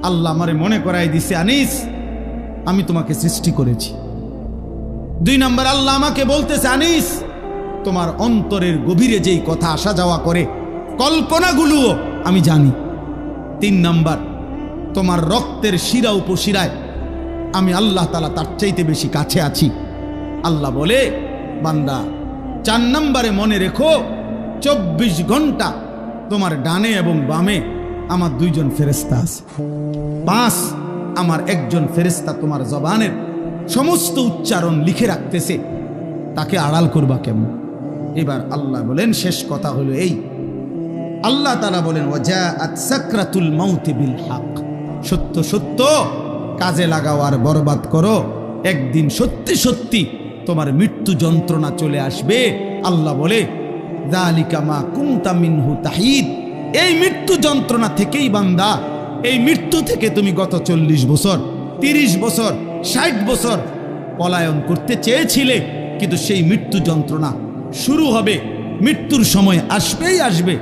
আল্লাহ আমারে মনে করাই দিছে, আনিস আমি তোমাকে সৃষ্টি করেছি। 2 নাম্বার, আল্লাহ আমাকে বলতেছে, আনিস তোমার অন্তরের গভীরে যেই কথা আসা যাওয়া করে কল্পনাগুলোও আমি জানি। 3 নাম্বার, তোমার রক্তের শিরা উপশিরায় আমি আল্লাহ তাআলা তার চাইতে বেশি কাছে আছি। আল্লাহ বলে, বান্দা 4 নম্বরে মনে রেখো 24 ঘন্টা তোমার ডানে এবং বামে আমার 2 জন ফেরেশতা আছে। 5, আমার একজন ফেরেশতা তোমার জবানের সমস্ত উচ্চারণ লিখে রাখতেছে, তাকে আড়াল করবা কেমন? এবার আল্লাহ বলেন, শেষ কথা হলো এই, আল্লাহ তাআলা বলেন, ওয়াজাআত সাকরাতুল মাউতি বিল হক, সত্য সত্য কাজে লাগাও আর বরবাদ করো, একদিন সত্যি সত্যি তোমার মৃত্যু যন্ত্রণা চলে আসবে। আল্লাহ বলে, যালিকা মা কুনতা মিনহু তাহিদ, এই মৃত্যু যন্ত্রণা থেকেই বান্দা, এই মৃত্যু থেকে তুমি গত 40 বছর 30 বছর 60 বছর পলায়ন করতে চেয়েছিলে, কিন্তু সেই মৃত্যু যন্ত্রণা শুরু হবে, মৃত্যুর সময় আসবেই আসবে।